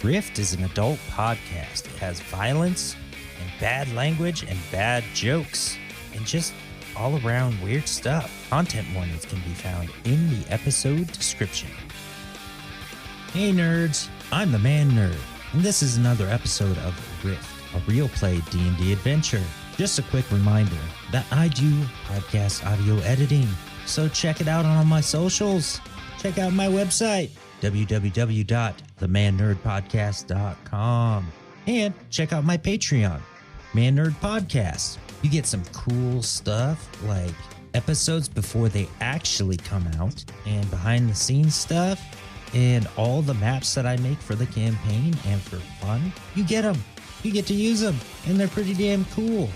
Rift is an adult podcast. It has violence and bad language and bad jokes and just all around weird stuff. Content warnings can be found in the episode description. Hey nerds, I'm the ManNerd, and this is another episode of Rift, a real play D&D adventure. Just a quick reminder that I do podcast audio editing, so check it out on my socials. Check out my website, www.themannerdpodcast.com, and check out my Patreon, ManNerd Podcast. You get some cool stuff like episodes before they actually come out, and behind the scenes stuff, and all the maps that I make for the campaign and for fun. You get them. You get to use them, and they're pretty damn cool.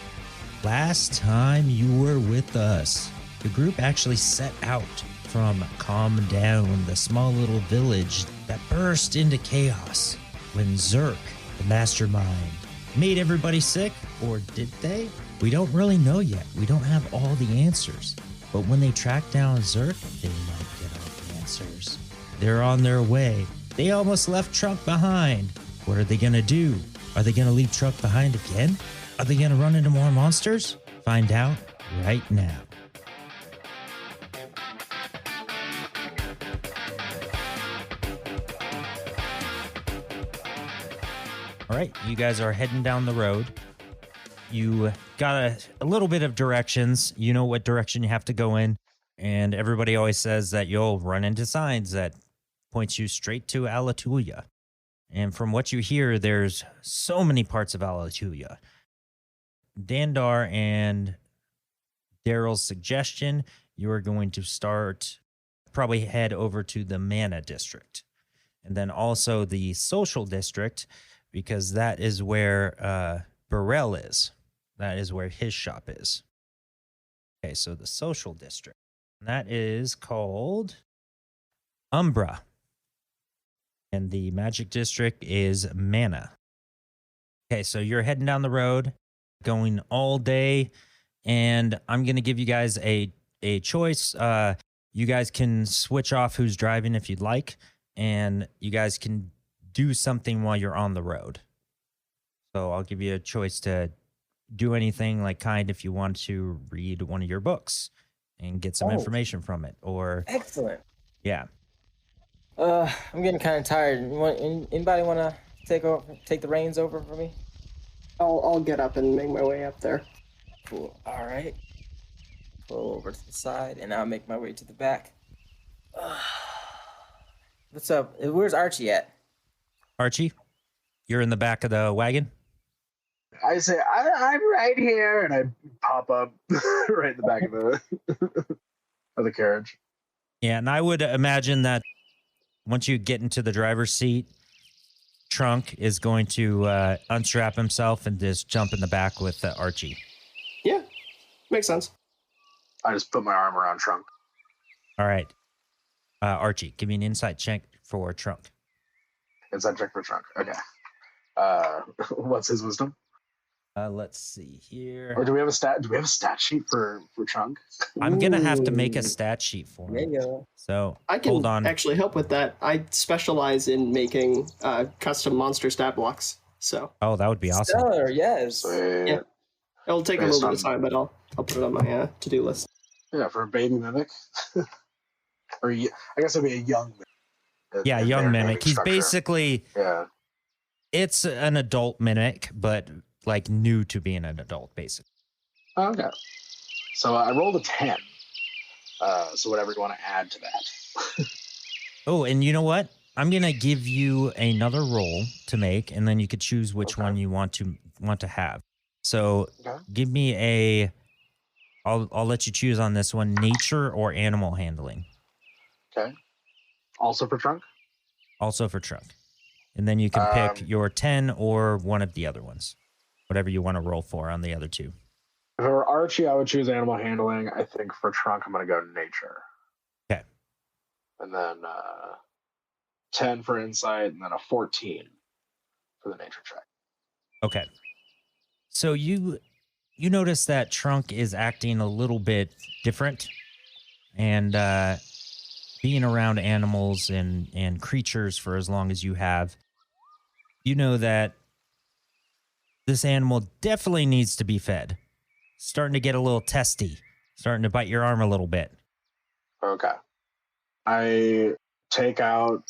Last time you were with us, the group actually set out from Calm Down, the small little village that burst into chaos when Zerk, the mastermind, made everybody sick, or did they? We don't really know yet. We don't have all the answers. But when they track down Zerk, they might get all the answers. They're on their way. They almost left Trunk behind. What are they gonna do? Are they gonna leave Trunk behind again? Are they gonna run into more monsters? Find out right now. All right, you guys are heading down the road. You got a little bit of directions. You know what direction you have to go in. And everybody always says that you'll run into signs that points you straight to Alatulia. And from what you hear, there's so many parts of Alatulia. Dandar and Daryl's suggestion, you're going to probably head over to the Mana District. And then also the Social District, because that is where Burrell is. That is where his shop is. Okay, so the Social District. That is called Umbra. And the Magic District is Mana. Okay, so you're heading down the road, going all day, and I'm going to give you guys a choice. You guys can switch off who's driving if you'd like, and you guys can do something while you're on the road. So I'll give you a choice to do anything, like Kiind if you want to read one of your books and get some information from it, or excellent. Yeah. I'm getting kind of tired. Anybody want to take the reins over for me? I'll get up and make my way up there. Cool. All right. Pull over to the side, and I'll make my way to the back. What's up? Where's Archie at? Archie, you're in the back of the wagon? I say, I'm right here, and I pop up right in the back of the carriage. Yeah, and I would imagine that once you get into the driver's seat, Trunk is going to unstrap himself and just jump in the back with Archie. Yeah, makes sense. I just put my arm around Trunk. All right. Archie, give me an insight check for Trunk. Insight check for Trunk. Okay. What's his wisdom? Let's see here. Or do we have a stat sheet for Trunk? I'm gonna have to make a stat sheet for him. There you go. So I can hold on. actually help with that. I specialize in making custom monster stat blocks. So that would be awesome. Stellar, yes. yeah, it'll take a little bit of time, but I'll put it on my to-do list. Yeah, for a baby mimic, or I guess it'd be a young mimic. Yeah, young mimic. He's basically it's an adult mimic, but like new to being an adult, basically. Okay. So I rolled a 10. So whatever you want to add to that. Oh, and you know what? I'm gonna give you another roll to make, and then you could choose which one you want to have. So give me I'll let you choose on this one: nature or animal handling. Okay. Also for Trunk? Also for Trunk. And then you can pick your 10 or one of the other ones. Whatever you want to roll for on the other two. If it were Archie, I would choose animal handling. I think for Trunk, I'm going to go nature. Okay. And then 10 for insight, and then a 14 for the nature check. Okay. So you notice that Trunk is acting a little bit different, and being around animals and creatures for as long as you have, You know that this animal definitely needs to be fed. Starting to get a little testy, starting to bite your arm a little bit. Okay. I take out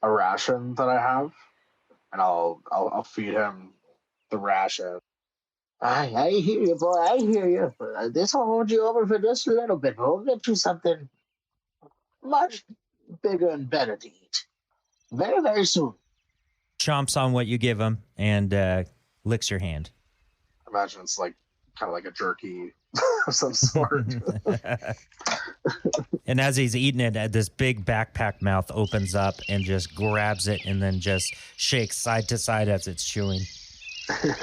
a ration that I have, and I'll feed him the ration. I hear you, boy. I hear you. This will hold you over for just a little bit. We'll get you something much bigger and better to eat. Very, very soon. Chomps on what you give him and licks your hand. Imagine it's like kind of like a jerky of some sort. And as he's eating it, this big backpack mouth opens up and just grabs it and then just shakes side to side as it's chewing. I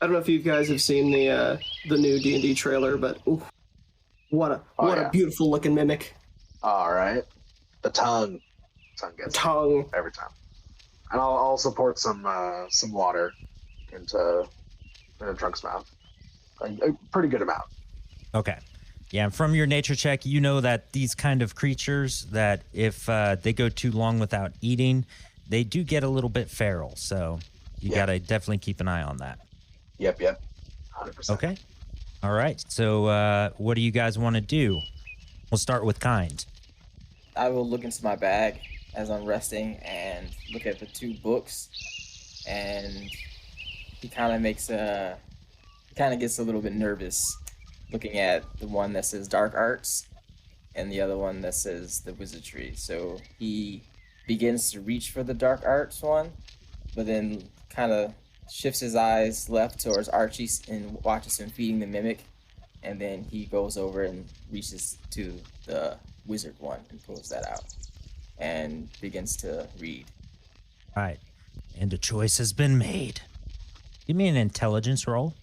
don't know if you guys have seen the new D&D trailer, but ooh, what a beautiful looking mimic. All right. The tongue gets Tongue. every time. And I'll also pour some water into Trunk's mouth. A pretty good amount. Okay. Yeah, and from your nature check, you know that these kind of creatures, that if they go too long without eating, they do get a little bit feral. So you got to definitely keep an eye on that. Yep. 100%. Okay. All right. So what do you guys want to do? We'll start with Kiind. I will look into my bag as I'm resting and look at the two books, and he kind of gets a little bit nervous looking at the one that says dark arts and the other one that says the wizardry. So he begins to reach for the dark arts one, but then kind of shifts his eyes left towards Archie and watches him feeding the mimic, and then he goes over and reaches to the wizard one and pulls that out and begins to read. All right. And a choice has been made. Give me an intelligence roll.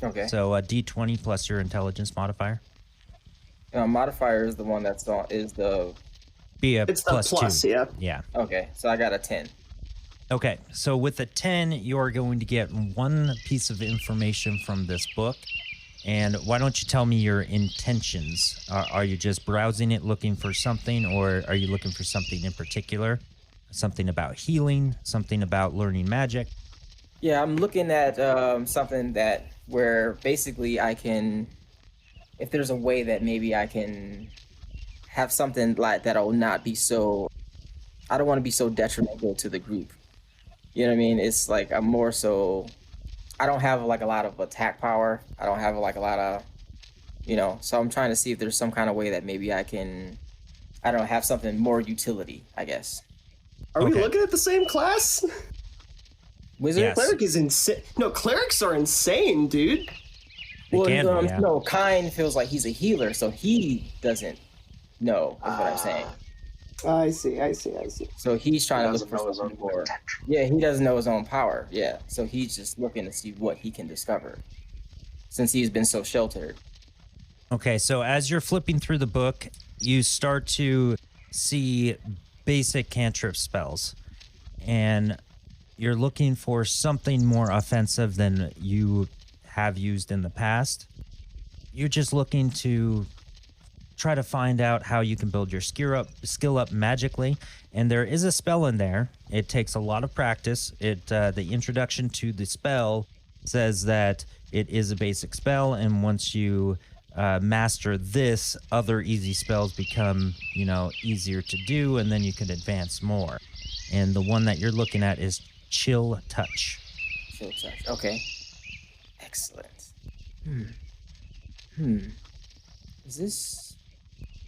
Okay. So a D20 plus your intelligence modifier. Modifier is the one that's on, is the... It's the plus, 2. yeah. Yeah. Okay, so I got a 10. Okay, so with a 10, you're going to get one piece of information from this book. And why don't you tell me your intentions? Are you just browsing it looking for something, or are you looking for something in particular? Something about healing, something about learning magic? Yeah, I'm looking at something that where basically I can, if there's a way that maybe I can have something like that'll not be so, I don't want to be so detrimental to the group. You know what I mean? It's like I'm more so, I don't have like a lot of attack power. I don't have like a lot of, so I'm trying to see if there's some kind of way that maybe I can, I don't know, have something more utility, I guess. Are we looking at the same class? Wizard? Yes. Cleric is insane. No, clerics are insane, dude. They can be, yeah. No, Kiind feels like he's a healer, so he doesn't know, is what I'm saying. I see. So he's trying to look Doesn't know for his something own more. potential. Yeah, he doesn't know his own power. Yeah, so he's just looking to see what he can discover, since he's been so sheltered. Okay, so as you're flipping through the book, you start to see basic cantrip spells, and you're looking for something more offensive than you have used in the past. You're just looking to try to find out how you can build your skill up magically, and there is a spell in there. It takes a lot of practice. The introduction to the spell says that it is a basic spell, and once you master this, other easy spells become, easier to do, and then you can advance more. And the one that you're looking at is Chill Touch. Chill touch. Okay. Excellent. Is this...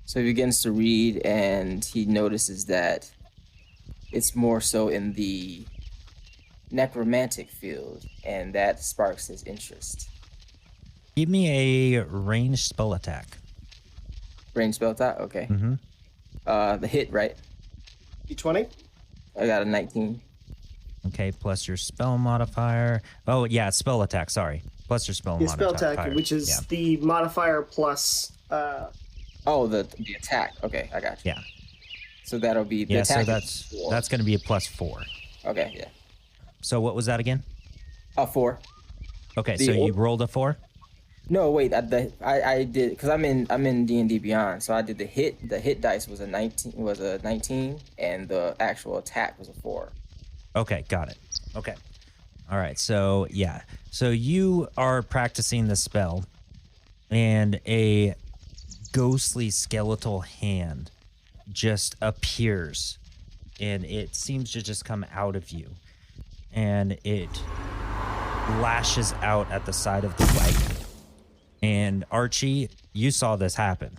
So he begins to read, and he notices that it's more so in the necromantic field, and that sparks his interest. Give me a ranged spell attack. Range spell attack? Okay. Mm-hmm. The hit, right? D20? I got a 19. Okay, plus your spell modifier. Oh, yeah, spell attack, sorry. Plus your spell Yeah, modifier. spell attack, which is the modifier plus... Oh, the attack. Okay, I got you. Yeah. So that'll be the Yeah, attack. so that's going to be a +4. Okay, yeah. So what was that again? 4. Okay, The so you old- rolled a 4? No, wait. I did, because I'm in D&D Beyond. So I did the hit. The hit dice was a 19, and the actual attack was a 4. Okay, got it. Okay. All right. So, yeah. So you are practicing the spell, and a ghostly skeletal hand just appears, and it seems to just come out of you, and it lashes out at the side of the wagon. And Archie, you saw this happen,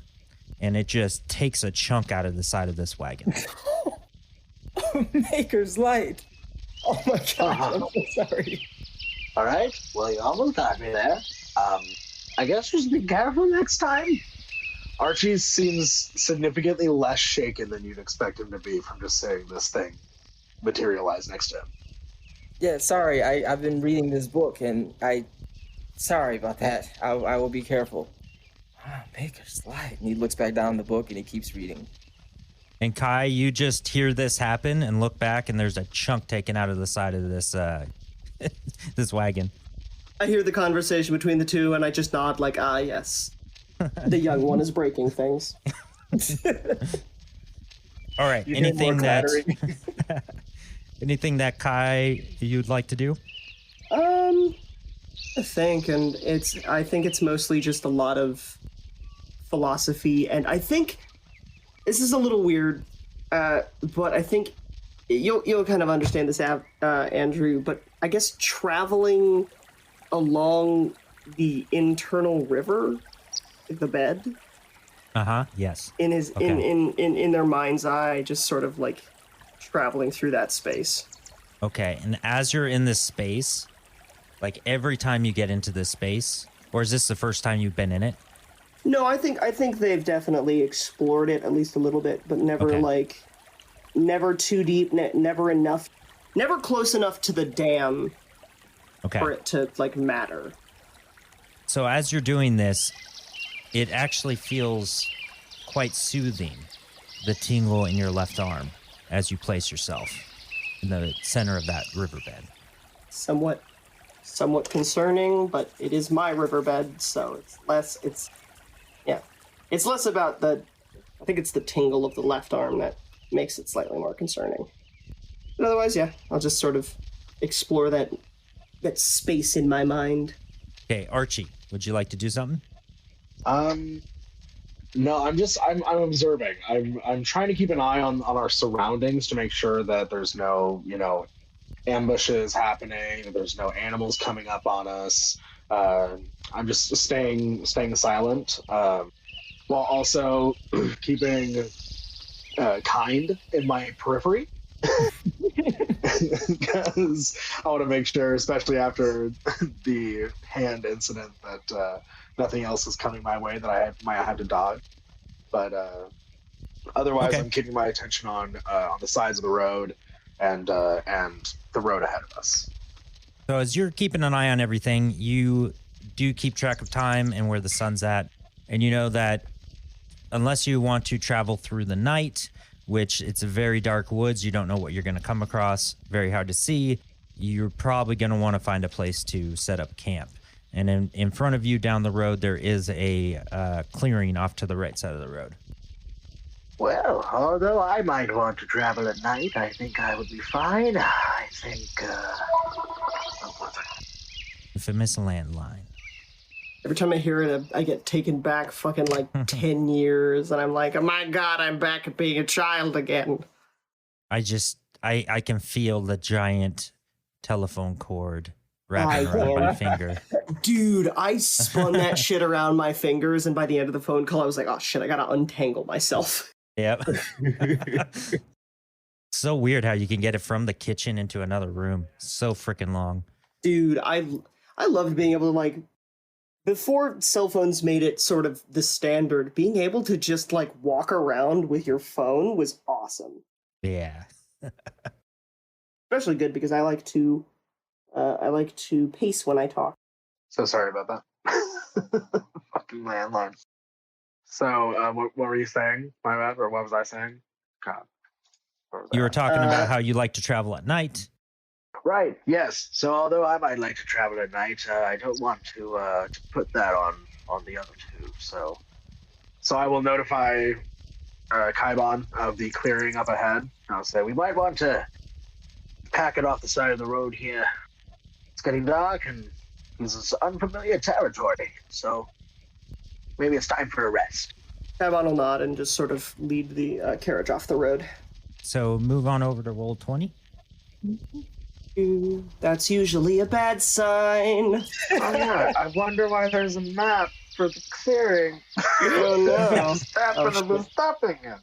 and it just takes a chunk out of the side of this wagon. Maker's Light. Oh my gosh, I'm so sorry. All right. Well, you almost got me there. I guess just be careful next time. Archie seems significantly less shaken than you'd expect him to be from just seeing this thing materialize next to him. Yeah, sorry. I've been reading this book, and sorry about that. I will be careful. Maker's Light. And he looks back down the book, and he keeps reading. And Kai, you just hear this happen and look back, and there's a chunk taken out of the side of this this wagon. I hear the conversation between the two, and I just nod like, yes. The young one is breaking things. All right. You hear more clattering. Anything that Kai you'd like to do? I think it's mostly just a lot of philosophy, and I think this is a little weird, but I think you'll kind of understand this, Andrew. But I guess traveling along the internal river, the bed. Yes. In their mind's eye, just sort of like traveling through that space. Okay, and as you're in this space, like every time you get into this space, or is this the first time you've been in it? No, I think they've definitely explored it at least a little bit, but never never too deep, never enough, never close enough to the dam for it to like matter. So as you're doing this, it actually feels quite soothing, the tingle in your left arm as you place yourself in the center of that riverbed. Somewhat concerning, but it is my riverbed, so it's less about I think it's the tingle of the left arm that makes it slightly more concerning. But otherwise, I'll just sort of explore that space in my mind. Okay, Archie, would you like to do something? No, I'm observing. I'm trying to keep an eye on our surroundings to make sure that there's no, ambushes happening, that there's no animals coming up on us. I'm just staying silent, while also keeping Kiind in my periphery. Because I want to make sure, especially after the hand incident, that nothing else is coming my way that I might have to dodge. But otherwise, I'm keeping my attention on the sides of the road and the road ahead of us. So as you're keeping an eye on everything, you do keep track of time and where the sun's at, and you know that unless you want to travel through the night, which it's a very dark woods, you don't know what you're going to come across, very hard to see, you're probably going to want to find a place to set up camp. And in front of you down the road, there is a clearing off to the right side of the road. Well, although I might want to travel at night, I think I would be fine. I think, Infamous landline. Every time I hear it, I get taken back fucking like 10 years, and I'm like, oh my God, I'm back at being a child again. I can feel the giant telephone cord wrapping around my finger. Dude, I spun that shit around my fingers, and by the end of the phone call, I was like, oh shit, I gotta untangle myself. Yep. So weird how you can get it from the kitchen into another room. So freaking long. Dude, I loved being able to, like, before cell phones made it sort of the standard, being able to just like walk around with your phone was awesome. Yeah. Especially good because I like to pace when I talk. So sorry about that. Fucking landline. So, what were you saying, my bad, or what was I saying? God. You were talking about how you like to travel at night. right, yes. So although I might like to travel at night, I don't want to put that on the other two. So I will notify Kaibon of the clearing up ahead. I'll say we might want to pack it off the side of the road here. It's getting dark and this is unfamiliar territory, so maybe it's time for a rest. Tabon will nod and just sort of lead the carriage off the road. So move on over to roll 20. That's usually a bad sign. Oh yeah, I wonder why there's a map for the clearing. Oh no. Stopping him.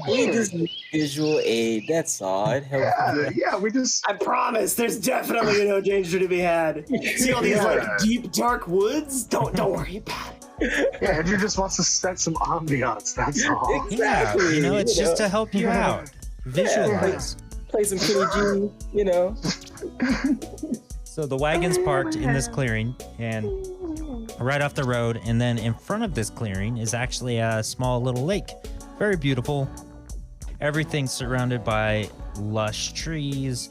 We just need visual aid. That's all. It helps. Yeah, we just. I promise, there's definitely no danger to be had. See all these like deep, dark woods? Don't worry about it. Yeah, Andrew just wants to set some ambiance. That's all. Exactly. Yeah, it's just to help you out. Visualize. Play some Kenny G, So the wagon's parked in this clearing and right off the road, and then in front of this clearing is actually a small little lake. Very beautiful. Everything's surrounded by lush trees,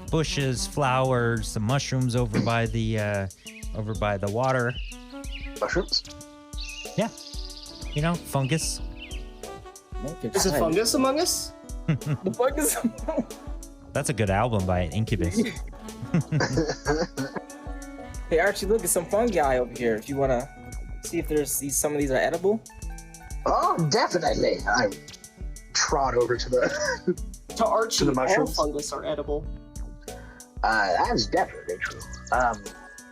bushes, flowers, some mushrooms over by the water. Mushrooms? Yeah. Fungus. Is a fungus among us? The fungus. That's a good album by Incubus. Hey Archie, look at some fungi over here. If you wanna see if some of these are edible. Oh, definitely. I Trot over to the. To Archie, To the all mushrooms? fungus are edible. That's definitely true.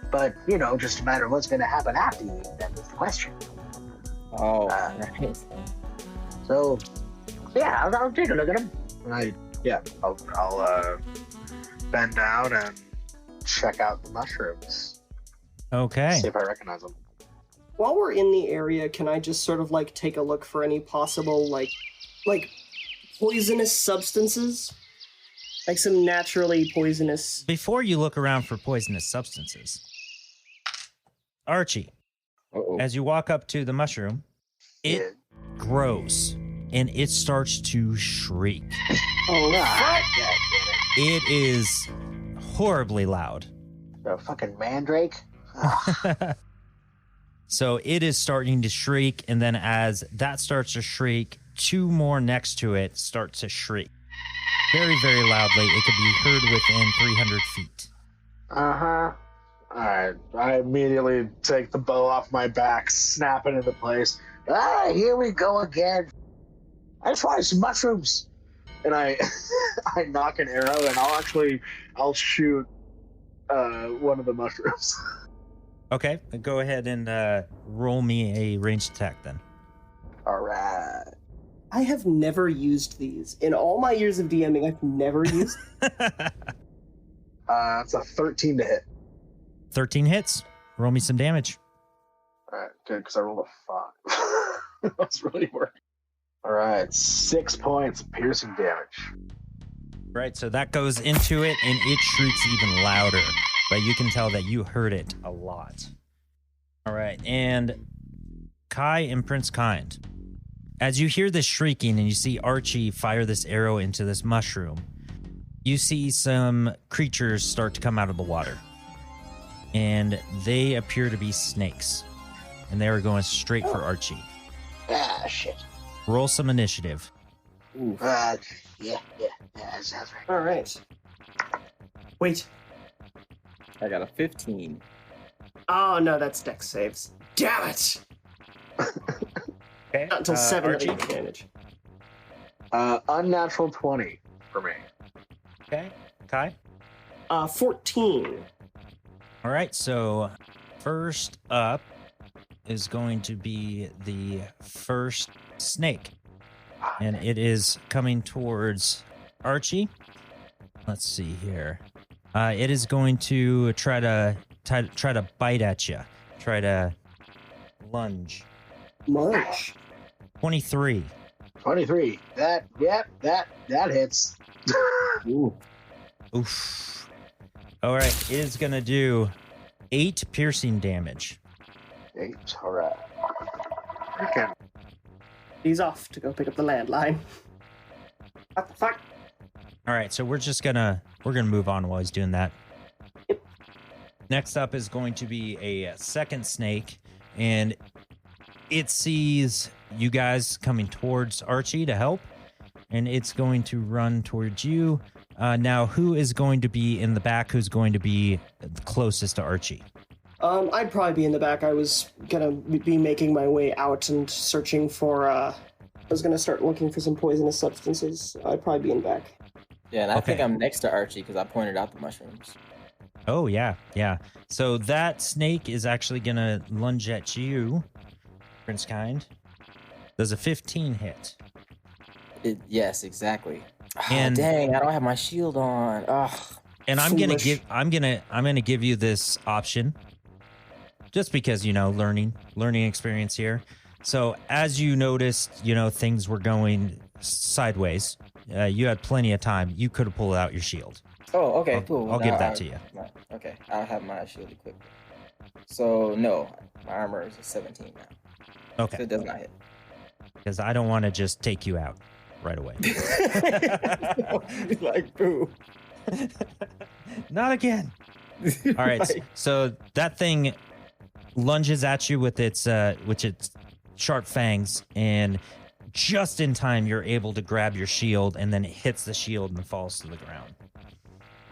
But just a matter of what's going to happen after you eat them is the question. Oh, Uh, right. So, yeah, I'll take a look at them. I'll bend down and check out the mushrooms. Okay. See if I recognize them. While we're in the area, can I just sort of like take a look for any possible like poisonous substances? Like some naturally poisonous. Before you look around for poisonous substances, Archie, Uh-oh. as you walk up to the mushroom, it grows and it starts to shriek. Oh, God damn It is horribly loud. it. The fucking mandrake? So it is starting to shriek, and then as that starts to shriek, two more next to it start to shriek. Very, very loudly. It could be heard within 300 feet. Uh-huh. Alright, I immediately take the bow off my back, snap it into place, Here we go again. I just wanted some mushrooms. and I I knock an arrow, and I'll shoot one of the mushrooms. Okay, go ahead and roll me a ranged attack then. Alright. I have never used these. In all my years of DMing, I've never used It's a 13 to hit. 13 hits. Roll me some damage. Alright, good, because I rolled a 5. That's really working. Alright, 6 points of piercing damage. Right, so that goes into it, and it shrieks even louder. But you can tell that you heard it a lot. All right, and Kai and Prince Kiind. As you hear this shrieking and you see Archie fire this arrow into this mushroom, you see some creatures start to come out of the water. And they appear to be snakes. And they are going straight for Archie. Ah, shit. Roll some initiative. Ooh. Yeah, that sounds right. All right. Wait. I got a 15. Oh no, that's dex saves. Damn it! Okay. Not until 7 Archie. advantage. Unnatural 20 for me. Okay. Kai? 14. All right, so first up is going to be the first snake. And it is coming towards Archie. Let's see here. It is going to try to bite at you. Try to lunge. Munch. 23. 23. That hits. Ooh. Oof. All right, it is going to do 8 piercing damage. 8. Alright. Okay. He's off to go pick up the landline. What the fuck? All right, so we're gonna move on while he's doing that. Next up is going to be a second snake, and it sees you guys coming towards Archie to help, and it's going to run towards you. Now, who is going to be in the back? Who's going to be closest to Archie? I'd probably be in the back. I was gonna be making my way out and searching for, I was gonna start looking for some poisonous substances. I'd probably be in back. Yeah, and I think Okay. I'm next to Archie because I pointed out the mushrooms. Oh, yeah. So that snake is actually going to lunge at you, Prince Kiind. Does a 15 hit. Yes, exactly. And- Dang, I don't have my shield on. Ugh. And I'm gonna Foolish. give you this option, just because learning experience here. So as you noticed, things were going sideways. You had plenty of time. You could have pulled out your shield. Oh, okay, cool. I'll give Now that to you. Okay, I'll have my shield equipped. So no, my armor is a 17 now. So Okay, it does not hit. because I don't want to just take you out right away. Like, boo. Not again. All right. Like, So that thing lunges at you with its sharp fangs, and just in time, you're able to grab your shield, and then it hits the shield and falls to the ground.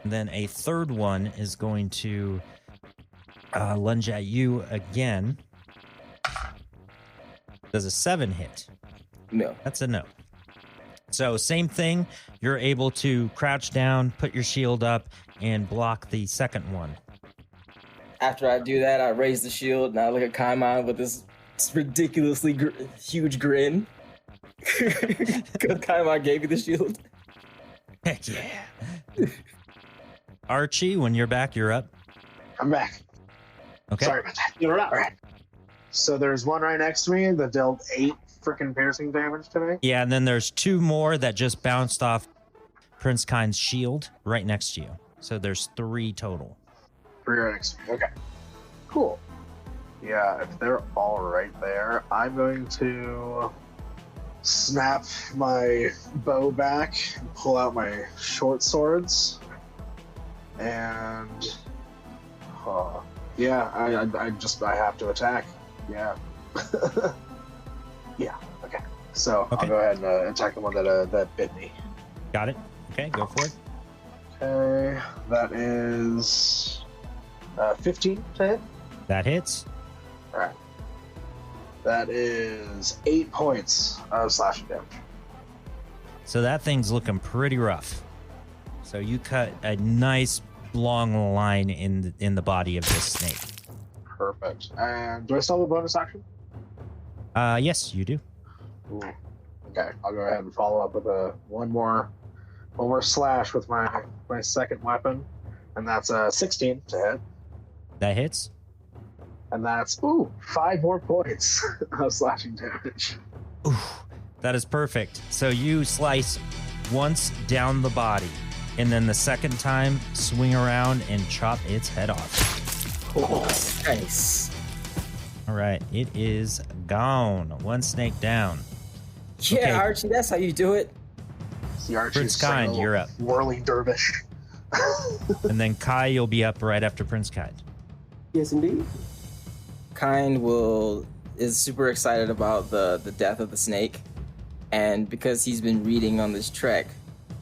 And then a third one is going to lunge at you again. Does a 7 hit? no. That's a no. So same thing. You're able to crouch down, put your shield up, and block the second one. After I do that, I raise the shield and I look at Kaimon with this ridiculously huge grin. Because Kaimon gave me the shield. Heck yeah. Archie, when you're back, you're up. I'm back. Okay. Sorry about that. You're up. All right. So there's one right next to me that dealt 8 freaking piercing damage to me. Yeah, and then there's 2 more that just bounced off Prince Kind's shield right next to you. So there's 3 total. 3 right next to me. Okay. Cool. Yeah, if they're all right there, I'm going to snap my bow back and pull out my short swords. And yeah, I have to attack. Yeah. Yeah. Okay. So Okay. I'll go ahead and attack the one that bit me. Got it? Okay, go for it. Okay, that is 15 to hit. That hits. All right. That is 8 points of slashing damage. So that thing's looking pretty rough. So you cut a nice long line in the body of this snake. Perfect. And do I still have a bonus action? Yes, you do. Ooh. Okay, I'll go ahead and follow up with one more slash with my second weapon, and that's 16 to hit, That hits. and that's 5 more points of slashing damage. Ooh, that is perfect. So you slice once down the body, and then the second time swing around and chop its head off. Oh, nice. All right, it is gone. One snake down. Yeah, Okay. Archie, that's how you do it. See, Archie's Prince like a Kiind, little you're up. whirling dervish. And then Kai, you'll be up right after Prince Kiind. Yes, indeed. Kiind is super excited about the death of the snake, and because he's been reading on this trek,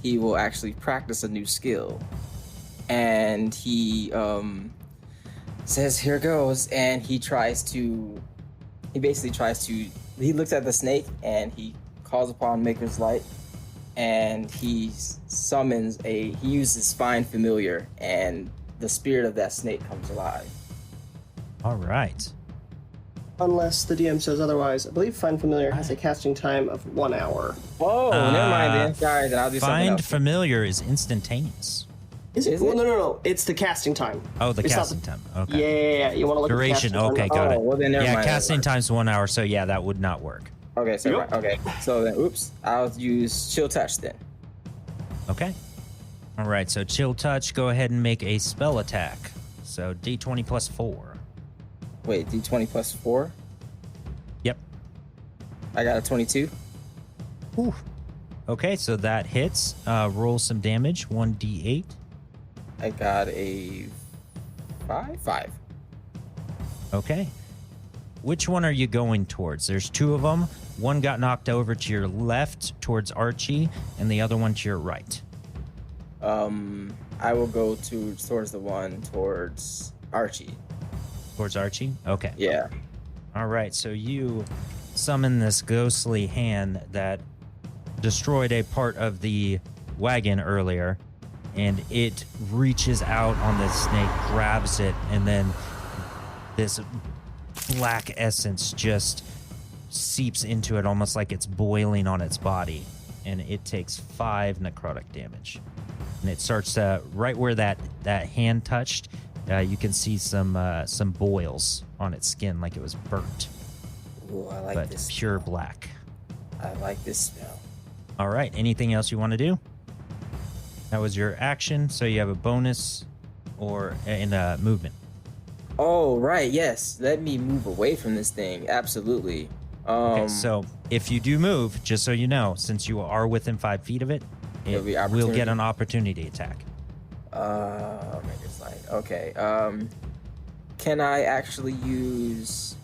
he will actually practice a new skill. And he says, "Here goes," and he looks at the snake and he calls upon Maker's Light, and he uses Find Familiar, and the spirit of that snake comes alive. All right. Unless the DM says otherwise, I believe Find Familiar has a casting time of 1 hour. Oh, never mind then. Sorry, then I'll do something Find else. Familiar is instantaneous. Is it? Is Well, it? no. It's the casting time. Oh, the It's not casting time. Okay. Yeah. You want to look Duration. at the casting Okay, time. got Oh, it. well, then never Yeah, mind. casting time's 1 hour, so yeah, that would not work. Okay, so Yep. okay, so then, oops, I'll use Chill Touch then. Okay. All right, so Chill Touch, go ahead and make a spell attack. So D20 plus 4. Wait, D20 plus 4? Yep. I got a 22. Ooh. Okay, so that hits. Roll some damage, 1d8. I got a 5? 5. Okay. Which one are you going towards? There's 2 of them. One got knocked over to your left towards Archie, and the other one to your right. I will go towards the one towards Archie. Towards Archie? Okay. Yeah. All right. So you summon this ghostly hand that destroyed a part of the wagon earlier, and it reaches out on the snake, grabs it, and then this black essence just seeps into it almost like it's boiling on its body, and it takes 5 necrotic damage. And it starts right where that hand touched. You can see some boils on its skin, like it was burnt. Ooh, I like but this. pure black. I like this spell. All right. Anything else you want to do? That was your action, so you have a bonus or in movement. Oh, right. Yes. Let me move away from this thing. Absolutely. Okay, so if you do move, just so you know, since you are within 5 feet of it, It'll be will get an opportunity attack. Make it slide. Okay. Can I actually use?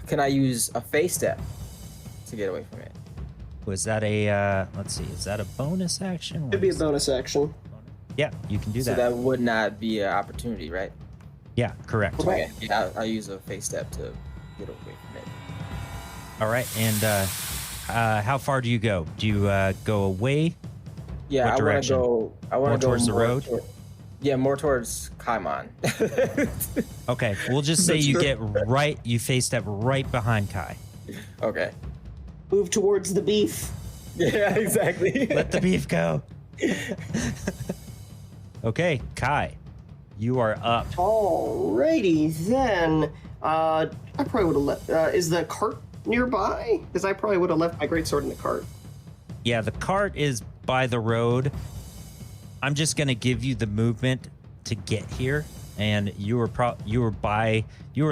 Can I use a face step to get away from it? Was that a? Let's see. Is that a bonus action? It'd be a bonus action. Yeah, you can do So that. that would not be an opportunity, right? Yeah, correct. Okay. Yeah, I'll use a face step to get away from it. All right, and how far do you go? Do you go away? Yeah, What direction? I want to go towards the road. More towards Kaimon. Okay, we'll just say That's you fair. get right. You face step right behind Kai. Okay. Move towards the beef. Yeah, exactly. Let the beef go. Okay, Kai, you are up. Alrighty then. I probably would have left. Is the cart nearby? Because I probably would have left my greatsword in the cart. Yeah, the cart is by the road. I'm just gonna give you the movement to get here, and you were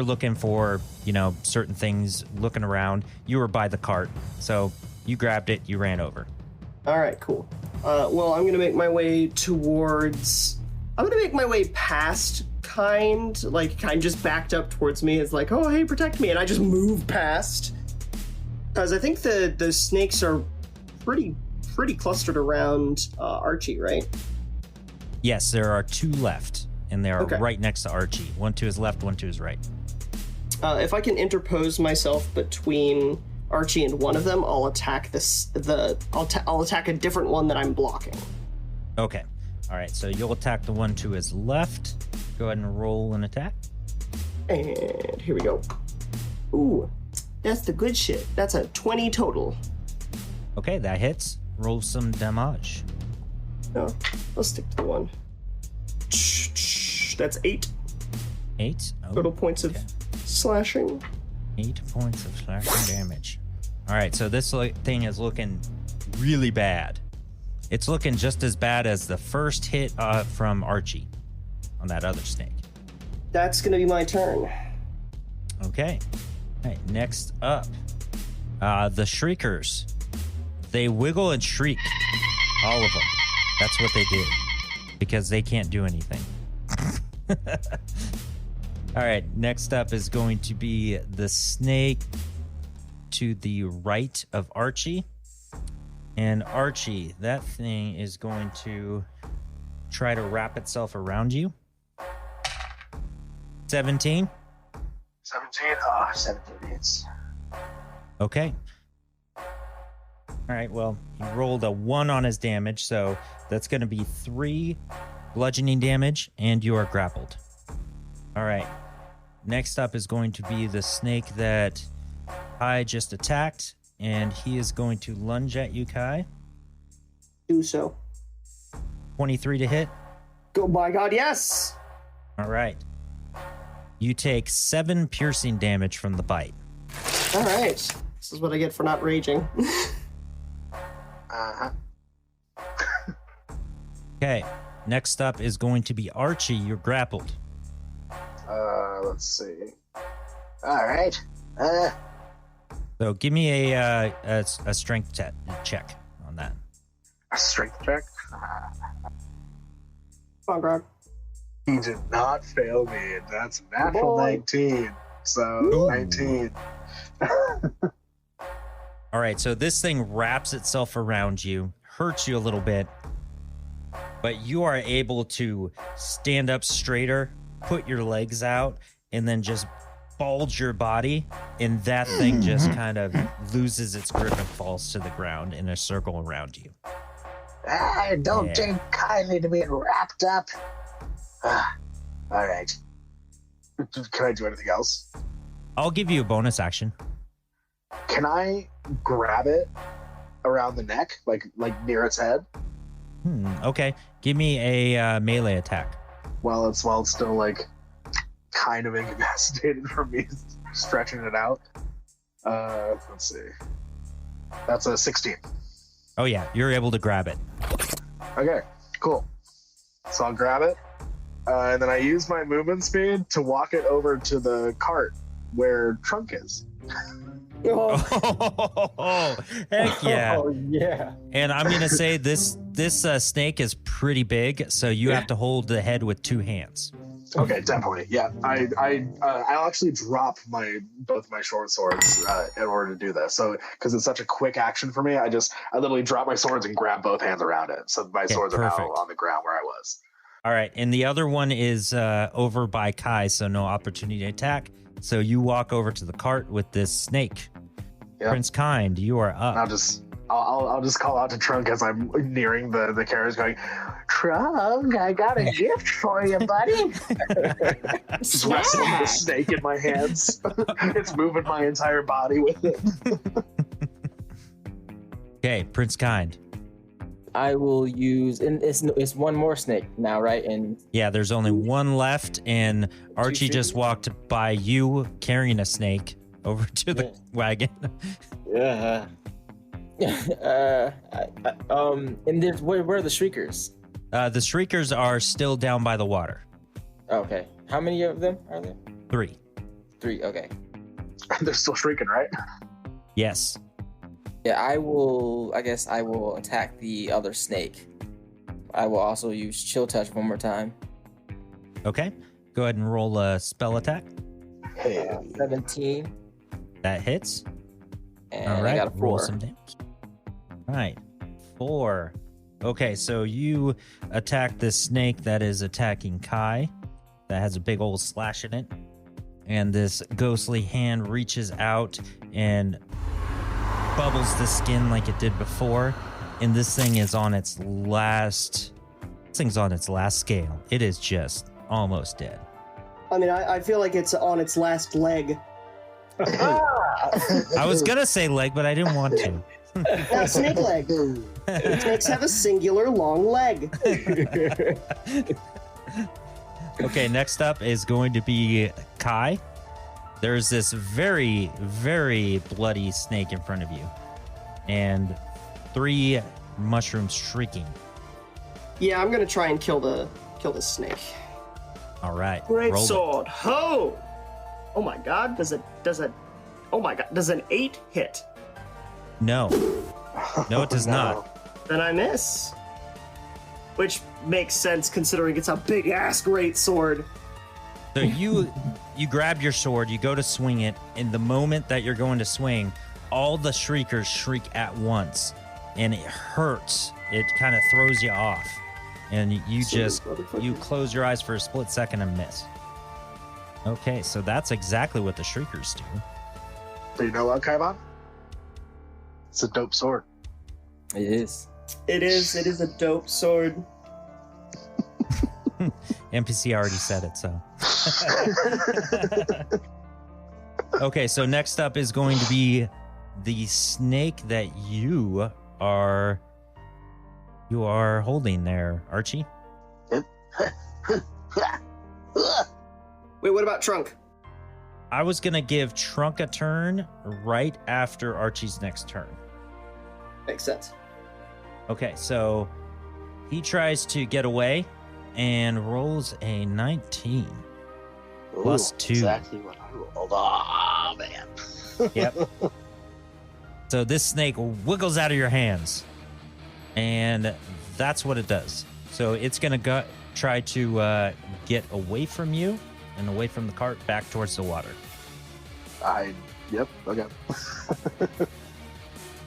looking for certain things, looking around. You were by the cart, so you grabbed it. You ran over. All right, cool. Well, I'm gonna make my way towards. I'm gonna make my way past Kiind. Like Kiind just backed up towards me. It's like, oh hey, protect me, and I just move past. Because I think the snakes are pretty clustered around Archie, right? Yes, there are 2 left, and they are Okay. right next to Archie. One to his left, one to his right. If I can interpose myself between Archie and one of them, I'll attack I'll attack a different one that I'm blocking. Okay. All right. So you'll attack the one to his left. Go ahead and roll an attack. And here we go. Ooh, that's the good shit. That's a 20 total. Okay, that hits. Roll some damage. No, let's stick to the one. That's 8 8. Oh, total points of slashing. 8 points of slashing damage. All right, so this thing is looking really bad. It's looking just as bad as the first hit from Archie on that other snake. That's gonna be my turn. Okay. All right, next up, the Shriekers. They wiggle and shriek. All of them. That's what they do. Because they can't do anything. All right, next up is going to be the snake to the right of Archie. And Archie, that thing is going to try to wrap itself around you. 17. 17? 17 hits. Okay. All right, well, he rolled a 1 on his damage, so that's going to be 3 bludgeoning damage, and you are grappled. All right. Next up is going to be the snake that Kai just attacked, and he is going to lunge at you, Kai. Do so. 23 to hit. Go, by God, yes! All right. You take 7 piercing damage from the bite. All right. This is what I get for not raging. Uh-huh. Okay. Next up is going to be Archie. You're grappled. Let's see. All right. So give me a strength check on that. A strength check. Come on, Grog. He did not fail me. That's a natural Boy. 19. So Ooh. 19. All right, so this thing wraps itself around you, hurts you a little bit, but you are able to stand up straighter, put your legs out, and then just bulge your body, and that thing just kind of loses its grip and falls to the ground in a circle around you. I don't Yeah. take kindly to being wrapped up. All right. Can I do anything else? I'll give you a bonus action. Can I grab it around the neck, like near its head, Okay, give me a melee attack. while it's still like kind of incapacitated from me stretching it out? Let's see. That's a 16. Oh yeah, you're able to grab it. Okay, cool. So I'll grab it, and then I use my movement speed to walk it over to the cart where Trunk is. Oh, heck yeah. Oh, yeah. And I'm going to say this snake is pretty big, so you have to hold the head with 2 hands. Okay, definitely. Yeah, I'll actually drop both my short swords in order to do this. So because it's such a quick action for me, I literally drop my swords and grab both hands around it. So my swords are now perfect. on the ground where I was. All right, and the other one is over by Kai, so no opportunity to attack. So you walk over to the cart with this snake. Yep. Prince Kiind, you are up. I'll just call out to Trunk as I'm nearing the carriage, going, Trunk, I got a gift for you, buddy. just wrestling the snake in my hands. It's moving my entire body with it. Okay, Prince Kiind. I will use, and it's one more snake now, right? And Yeah, there's only one left, and Archie feet. just walked by you carrying a snake over to the wagon. yeah. And there's where are the shriekers? The shriekers are still down by the water. Okay. How many of them are there? 3. 3. Okay. They're still shrieking, right? Yes. Yeah, I guess I will attack the other snake. I will also use Chill Touch one more time. Okay. Go ahead and roll a spell attack. Hey. 17. That hits. And All right. I got a 4. Roll some damage. All right. 4. Okay, so you attack this snake that is attacking Kai. That has a big old slash in it. And this ghostly hand reaches out and bubbles the skin like it did before. And this thing is on its last... This thing's on its last scale. It is just almost dead. I mean, I feel like it's on its last leg. I was gonna say leg, but I didn't want to. Now, snake leg. Snakes have a singular long leg. Okay, next up is going to be Kai. There's this very, very bloody snake in front of you, and 3 mushrooms shrieking. Yeah, I'm gonna try and kill the snake. All right, Great roll it. sword. Ho! Oh my god, does an 8 hit? No, it does not. Then I miss. Which makes sense considering it's a big ass great sword. So you grab your sword, you go to swing it, and the moment that you're going to swing, all the shriekers shriek at once, and it hurts. It kind of throws you off, and you close your eyes for a split second and miss. Okay, so that's exactly what the shriekers do. But you know what, Kaiban? It's a dope sword. It is. It is a dope sword. NPC already said it, so. Okay, so next up is going to be the snake that you are holding there, Archie. Wait, what about Trunk? I was gonna give Trunk a turn right after Archie's next turn. Makes sense. Okay, so he tries to get away and rolls a 19. Plus Ooh, 2. Exactly what I rolled. Oh, man. Yep. So this snake wiggles out of your hands, and that's what it does. So it's gonna try to get away from you and away from the cart back towards the water. Yep, okay.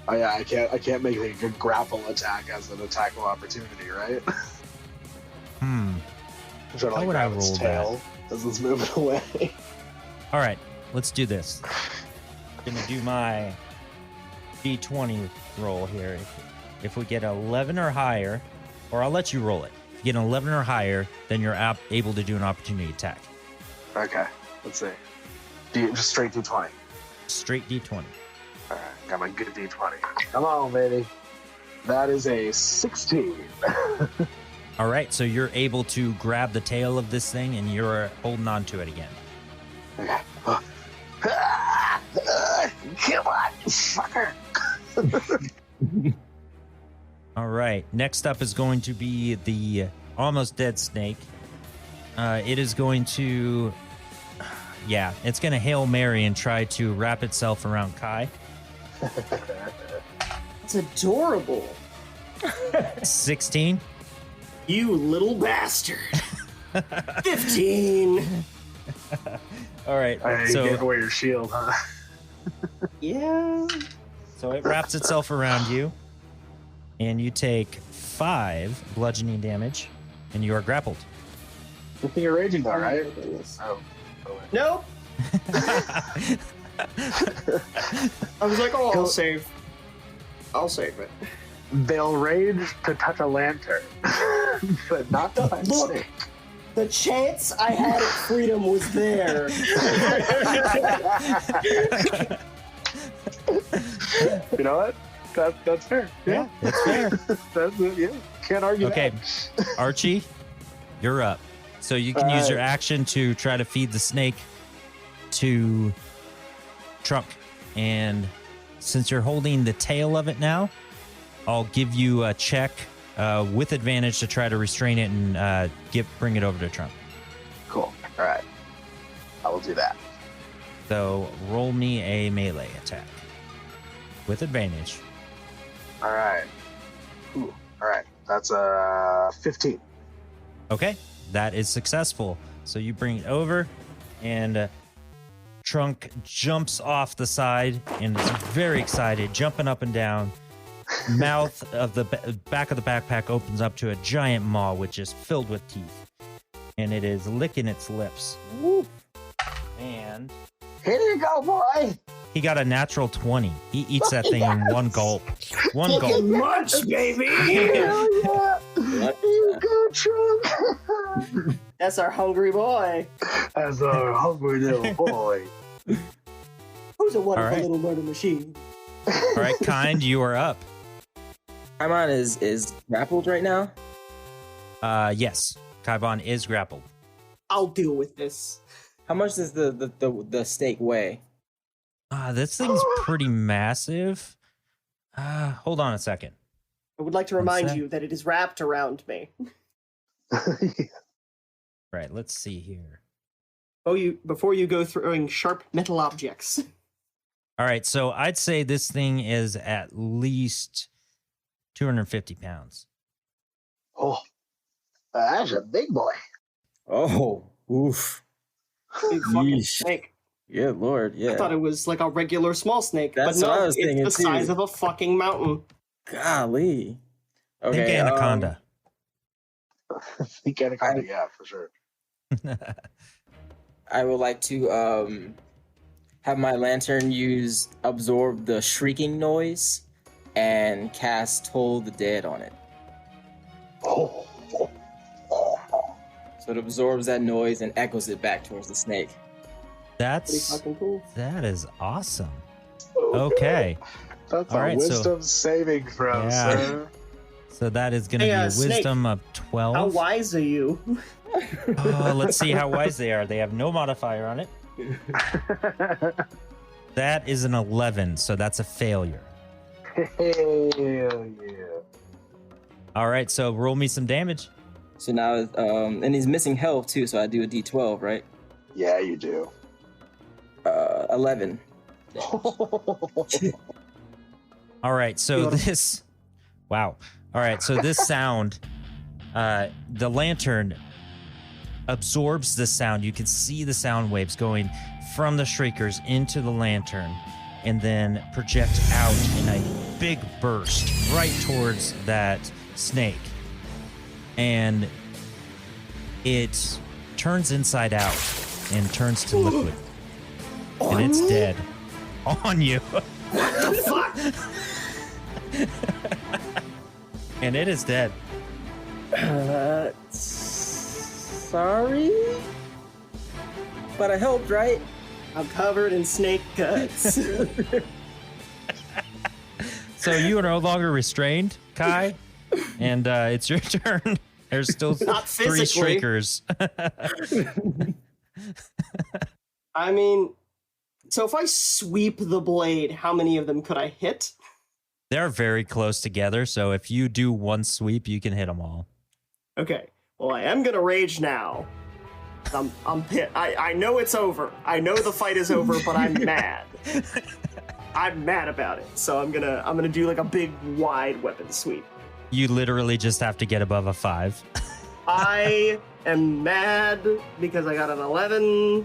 I can't make a good grapple attack as an attackable opportunity, right? I'm trying to How like would I grab its roll tail as it's moving away. All right, let's do this. I'm gonna do my D20 roll here. If we get 11 or higher, or I'll let you roll it. If you get an 11 or higher, then you're able to do an opportunity attack. Okay, let's see. Just straight D20. Straight D20. All right, got my good D20. Come on, baby. That is a 16. All right, so you're able to grab the tail of this thing and you're holding on to it again. Okay. Come on, fucker. All right, next up is going to be the almost dead snake. It is going to, it's going to Hail Mary and try to wrap itself around Kai. It's adorable. 16. You little bastard. 15. All right, You gave away your shield, huh? Yeah. so it wraps itself around you, and you take 5 bludgeoning damage, and you are grappled. Good thing you're raging though, right? Oh, my goodness. Oh, wait. Nope. I was like, oh, I'll save. I'll save it. They'll rage to touch a lantern, but not to touch Look. snake. The chance I had at freedom was there. You know what? That's fair. Yeah, It's fair. that's it. Yeah, can't argue. Okay, that. Archie, you're up. So you can use your action to try to feed the snake to Trunk. And since you're holding the tail of it now, I'll give you a check with advantage to try to restrain it and bring it over to Trunk. Cool. All right, I will do that. So roll me a melee attack with advantage. All right. Ooh. All right. That's 15. Okay, that is successful. So you bring it over, and Trunk jumps off the side and is very excited, jumping up and down. Mouth of the back of the backpack opens up to a giant maw, which is filled with teeth, and it is licking its lips. Woo. And Here you go, boy. he got a natural 20. He eats that thing in one gulp. One gulp. Munch, baby. Hell yeah. You go, Trunk. That's our hungry boy. As a hungry little boy. Who's a wonderful right. little murder machine? All right, Kiind, you are up. Paimon is grappled right now. Yes, Kaivon is grappled. I'll deal with this. How much does the snake weigh? This thing's pretty massive. Hold on a second. I would like to One remind sec. you that it is wrapped around me. Right, let's see here. Before you go throwing sharp metal objects. All right, so I'd say this thing is at least 250 pounds. Oh, that's a big boy. Oh, oof. Big fucking Yeesh. snake. Yeah, Lord, yeah. I thought it was like a regular small snake, That's but what I no, was it's thinking, the too. size of a fucking mountain. Golly. Okay, Think anaconda. Think anaconda, yeah, for sure. I would like to have my lantern absorb the shrieking noise and cast Toll the Dead on it. Oh. So it absorbs that noise and echoes it back towards the snake. Pretty That's fucking cool. that is awesome. Okay, That's All a right, so- wisdom saving throw, Yeah. sir. so that is going to Hey, be a Snake, wisdom of 12. How wise are you? Oh, let's see how wise they are. They have no modifier on it. That is an 11, so that's a failure. Hell yeah. All right, so roll me some damage. So now, and he's missing health too, so I do a d12, right? Yeah, you do. 11. All right, so Beautiful. this, wow. All right, so this sound, the lantern absorbs the sound. You can see the sound waves going from the shriekers into the lantern and then project out in a big burst right towards that snake. And it turns inside out and turns to liquid. And it's dead. On you. What the fuck? And it is dead. Sorry? But I helped, right? I'm covered in snake guts. So you are no longer restrained, Kai, and it's your turn. There's still Not 3 physically. streakers. I mean, so if I sweep the blade, how many of them could I hit? They're very close together, so if you do one sweep, you can hit them all. Okay. Well, I am gonna rage now. I'm pissed. I know it's over. I know the fight is over, but I'm mad. I'm mad about it. So I'm gonna do like a big wide weapon sweep. You literally just have to get above a 5. I am mad because I got an 11.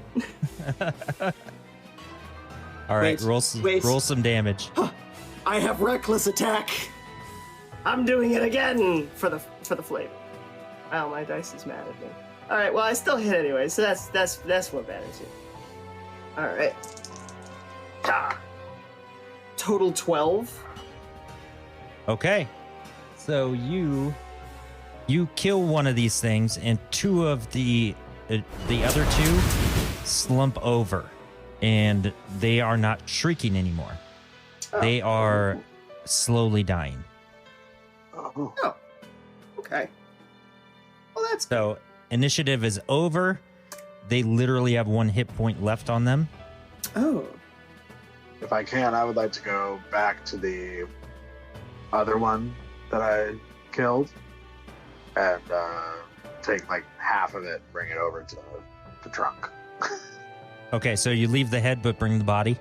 All right, Wait, roll wait. some damage. I have reckless attack. I'm doing it again for the flavor. Oh, my dice is mad at me. All right, well I still hit anyway, so that's what matters here. All right. Total 12. Okay, so you kill one of these things, and 2 of the other 2 slump over, and they are not shrieking anymore. They are slowly dying. Oh, okay. Well, that's good. So initiative is over. They literally have 1 hit point left on them. Oh, If I can, I would like to go back to the other one that I killed and take like half of it and bring it over to the trunk. Okay, so you leave the head but bring the body.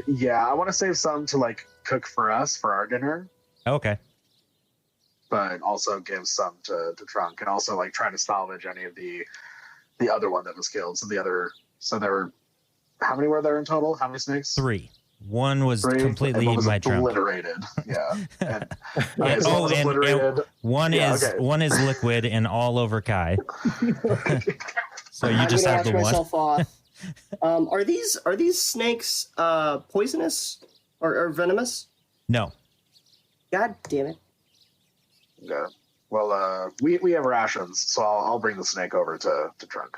Yeah, I want to save some to like cook for us for our dinner, Okay. but also give some to trunk, and also like try to salvage any of the other one that was killed. So there were, how many were there in total? How many snakes? 3. One was 3, completely and one in was my trunk. obliterated. Yeah. And, Yeah, so one was and obliterated. one Yeah, is okay. one is liquid and all over Kai. So you I'm just gonna have the watch one. myself off. Are these snakes poisonous or venomous? No. God damn it! Yeah. Well, we have rations, so I'll bring the snake over to trunk.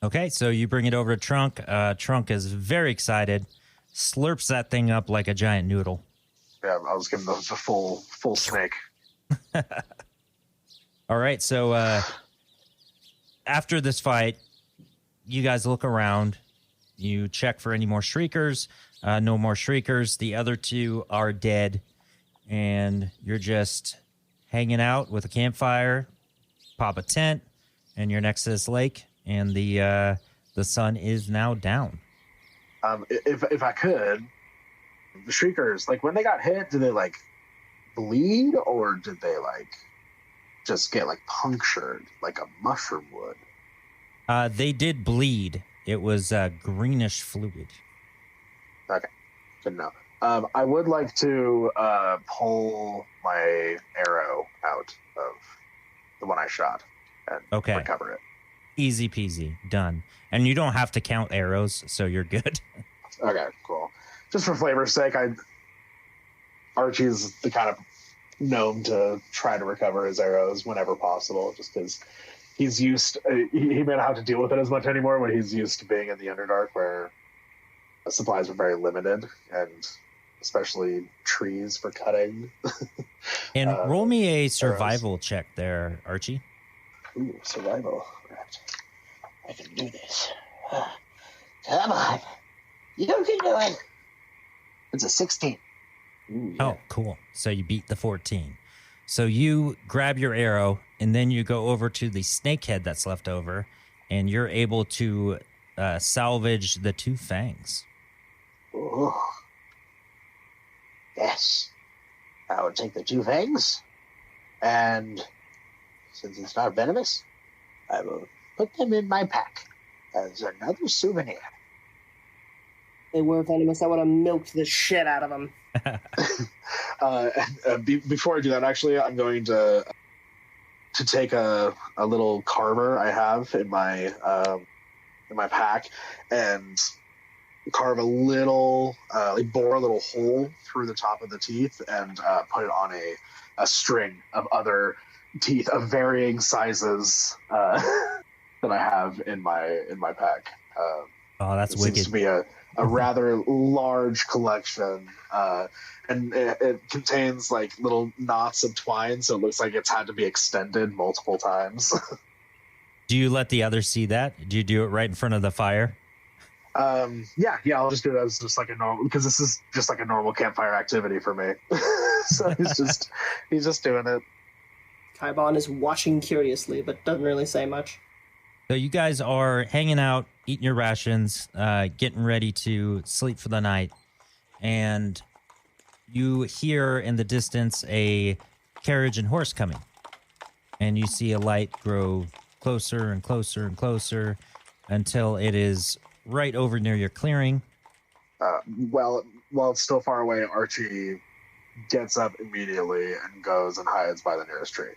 Okay, so you bring it over to Trunk. Trunk is very excited, slurps that thing up like a giant noodle. Yeah, I'll just give him the full snake. All right, so after this fight, you guys look around. You check for any more shriekers. No more shriekers. The other 2 are dead, and you're just hanging out with a campfire, pop a tent, and you're next to this lake, and the sun is now down. If I could, the shriekers, like when they got hit, did they like bleed, or did they like just get like punctured like a mushroom would? They did bleed. It was greenish fluid. Okay, good enough. I would like to pull my arrow out of the one I shot and Okay. recover it. Easy peasy, done. And you don't have to count arrows, so you're good. Okay, cool. Just for flavor's sake, Archie's the kind of gnome to try to recover his arrows whenever possible, just because he's used. He may not have to deal with it as much anymore, but he's used to being in the Underdark, where supplies are very limited, and especially trees for cutting. And roll me a survival check there, Archie. Ooh, survival. Right. I can do this. Come on. You can do it. It's a 16. Ooh, Oh, cool. So you beat the 14. So you grab your arrow, and then you go over to the snake head that's left over, and you're able to salvage the 2 fangs. Ooh. Yes. I will take the 2 fangs, and since it's not venomous, I will put them in my pack as another souvenir. They were venomous. I would have milked the shit out of them. Before I do that, actually, I'm going to to take a little carver I have in my pack and carve a little, bore a little hole through the top of the teeth and put it on a string of other teeth of varying sizes that I have in my pack. Oh, that's it wicked. Seems to be a rather large collection, and it contains like little knots of twine, so it looks like it's had to be extended multiple times. Do you let the others see that? Do you do it right in front of the fire? Yeah, I'll just do it as just like a normal, because this is just like a normal campfire activity for me. So he's just doing it. Kaibon is watching curiously, but doesn't really say much. So you guys are hanging out, eating your rations, getting ready to sleep for the night, and you hear in the distance a carriage and horse coming, and you see a light grow closer and closer and closer until it is right over near your clearing. While it's still far away, Archie gets up immediately and goes and hides by the nearest tree.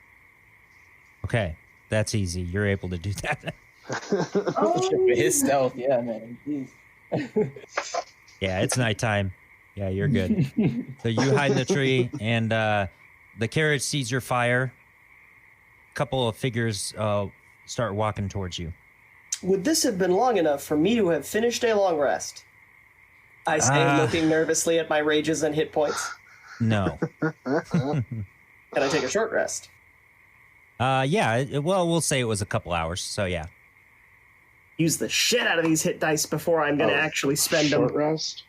Okay, that's easy. You're able to do that. His stealth, yeah, man. Jeez. Yeah, it's nighttime. Yeah, you're good. So you hide in the tree, and the carriage sees your fire. A couple of figures start walking towards you. Would this have been long enough for me to have finished a long rest? I say, looking nervously at my rages and hit points. No. Can I take a short rest? Yeah, well, we'll say it was a couple hours, so yeah. Use the shit out of these hit dice before I'm going to actually spend short them. Rest?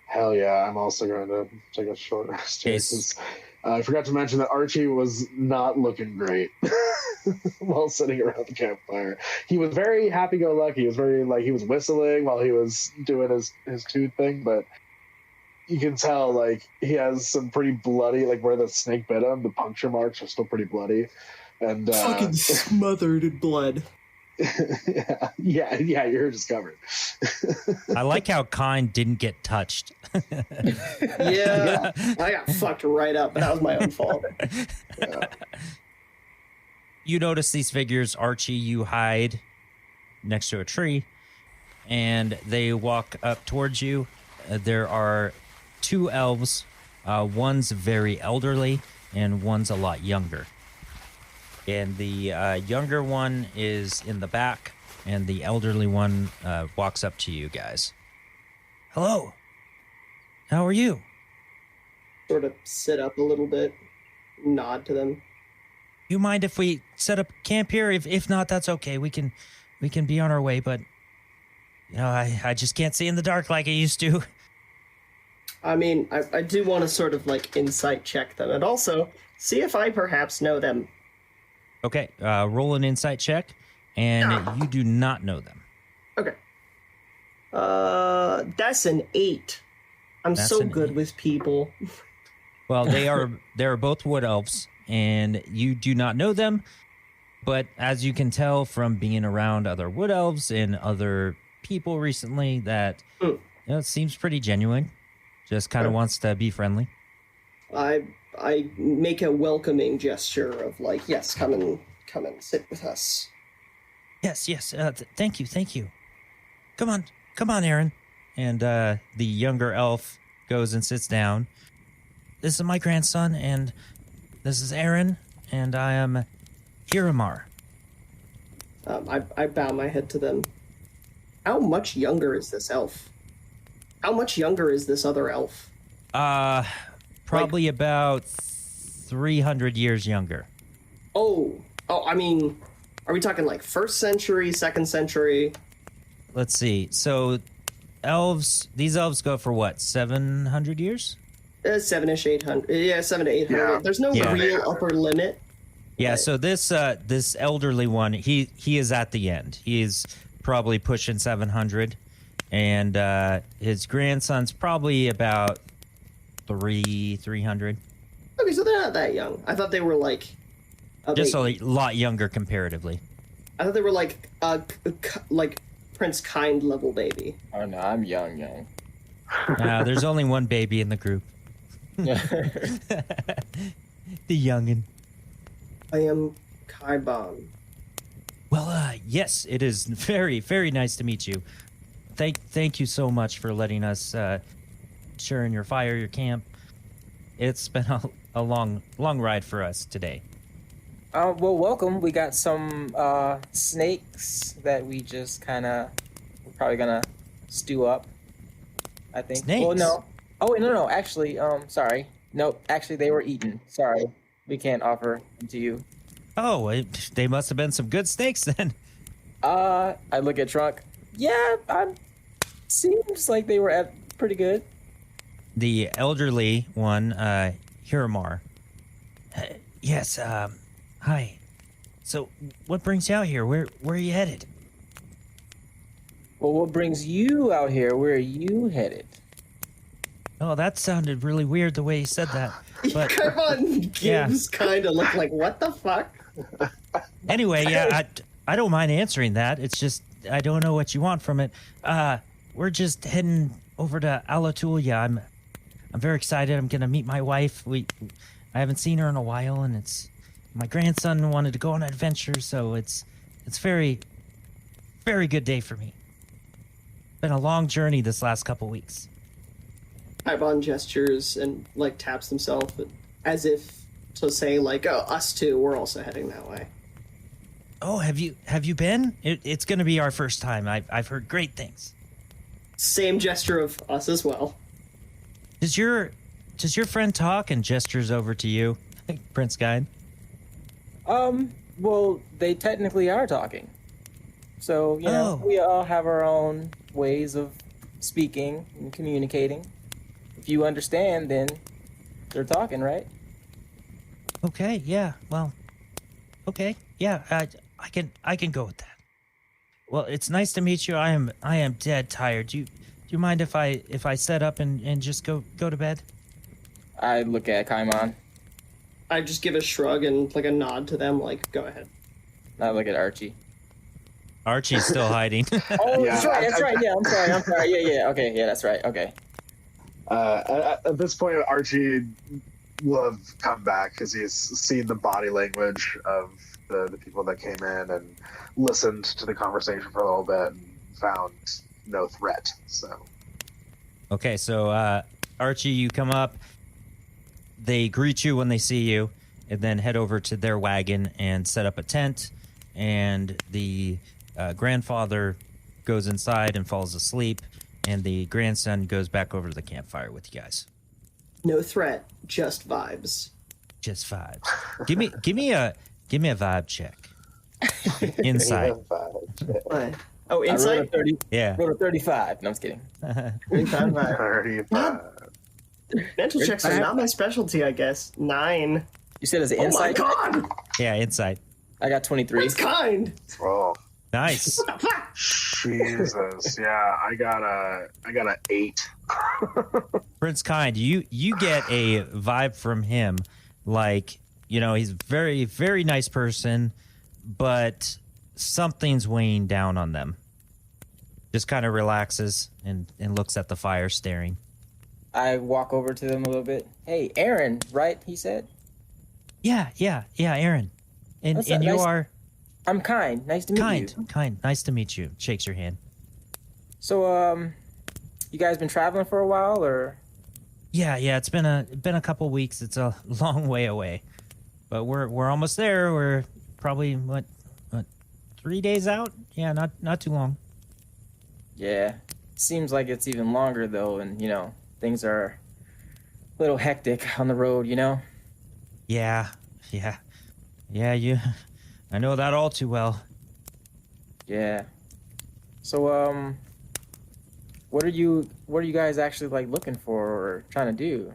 Hell yeah, I'm also going to take a short rest. I forgot to mention that Archie was not looking great while sitting around the campfire. He was very happy-go-lucky. He was very, he was whistling while he was doing his tooth thing, but you can tell, he has some pretty bloody, where the snake bit him, the puncture marks are still pretty bloody. And fucking smothered in blood. yeah, you're just covered. I like how Kiind didn't get touched. Yeah, I got fucked right up, but that was my own fault. Yeah. You notice these figures. Archie, you hide next to a tree, and they walk up towards you. There are two elves. One's very elderly, and one's a lot younger. And the younger one is in the back, and the elderly one walks up to you guys. Hello. How are you? Sort of sit up a little bit, nod to them. You mind if we set up camp here? If not, that's okay. We can be on our way, but I just can't see in the dark like I used to. I mean, I do want to sort of insight check them, and also see if I perhaps know them. Okay, roll an insight check, and you do not know them. Okay. That's an 8. That's so good 8. with people. Well, they are both wood elves, and you do not know them, but as you can tell from being around other wood elves and other people recently, that it seems pretty genuine. Just kind of wants to be friendly. I make a welcoming gesture of yes, come and sit with us. Yes. Thank you. Come on, Aaron. And the younger elf goes and sits down. This is my grandson, and this is Aaron, and I am Hiramar. I bow my head to them. How much younger is this elf? How much younger is this other elf? Probably about 300 years younger. Oh, I mean, are we talking 1st century, 2nd century? Let's see. So these elves go for what, 700 years? 7-ish, 800. Yeah, 7 to 800. Yeah. There's no real upper limit. Yeah, so this elderly one, he is at the end. He is probably pushing 700, and his grandson's probably about 300. Okay, so they're not that young. I thought they were just a lot younger comparatively. I thought they were Prince Kiind level baby. Oh no, I'm young. There's only one baby in the group. The youngin'. I am Kaibon. Well, yes, it is very, very nice to meet you. Thank you so much for letting us share in your fire, your camp. It's been a long ride for us today. Well, welcome. We got some snakes that we're probably gonna stew up, I think. Snakes? Well, no. Oh, wait, no. Actually, sorry. Nope. Actually, they were eaten. Sorry. We can't offer them to you. Oh, they must have been some good snakes then. I look at Trunk. Yeah, seems like they were pretty good. The elderly one, Hiramar. Yes, hi. So, what brings you out here? Where are you headed? Well, what brings you out here? Where are you headed? Oh, that sounded really weird the way you said that. But Kaibon gives kind of look like, what the fuck? anyway, yeah, I don't mind answering that. It's just I don't know what you want from it. We're just heading over to Alatulia. I'm very excited. I'm gonna meet my wife. I haven't seen her in a while, and it's my grandson wanted to go on an adventure, so it's very, very good day for me. Been a long journey this last couple weeks. Kaibon gestures and like taps himself as if to say like, "Oh, us too. We're also heading that way." Oh, have you been? It's going to be our first time. I've heard great things. Same gesture of us as well. Does your friend talk and gestures over to you, Prince Kiind? Well, they technically are talking. So, you know, we all have our own ways of speaking and communicating. If you understand, then they're talking, right? Okay, yeah. Well, okay. Yeah, I can go with that. Well, it's nice to meet you. I am dead tired. Do you mind if I set up and just go to bed? I look at Kaimon. I just give a shrug and like a nod to them, like, go ahead. I look at Archie. Archie's still hiding. Oh, Yeah, that's right. Yeah, I'm sorry. Yeah. Okay, yeah, that's right. Okay. At this point, Archie will have come back because he's seen the body language of the people that came in and listened to the conversation for a little bit and found no threat. So, Okay, so Archie, you come up. They greet you when they see you, and then head over to their wagon and set up a tent. And the grandfather goes inside and falls asleep, and the grandson goes back over to the campfire with you guys. No threat, just vibes. Just vibes. Give me a vibe check. Insight. What? Oh, I rolled a insight? 30. Yeah. Rolled a 35. No, I'm just kidding. 35. Mental checks are not my specialty, I guess. 9. You said it's an Oh my insight? god! Yeah, insight. I got 23. It's kind! Oh, Nice. Jesus. Yeah, I got a 8. Prince Kiind, you get a vibe from him, like, you know, he's a very, very nice person, but something's weighing down on them. Just kind of relaxes and looks at the fire, staring. I walk over to them a little bit. Hey, Aaron, right? He said. Yeah, Aaron. And What's and that? you Nice- are I'm Kind. Nice to meet you. Kiind. Nice to meet you. Shakes your hand. So, you guys been traveling for a while, or? Yeah, it's been a couple weeks. It's a long way away, but we're almost there. We're probably what 3 days out? Yeah, not too long. Yeah. Seems like it's even longer though, and you know things are a little hectic on the road. You know. Yeah. I know that all too well. Yeah. So, what are you guys actually like looking for or trying to do?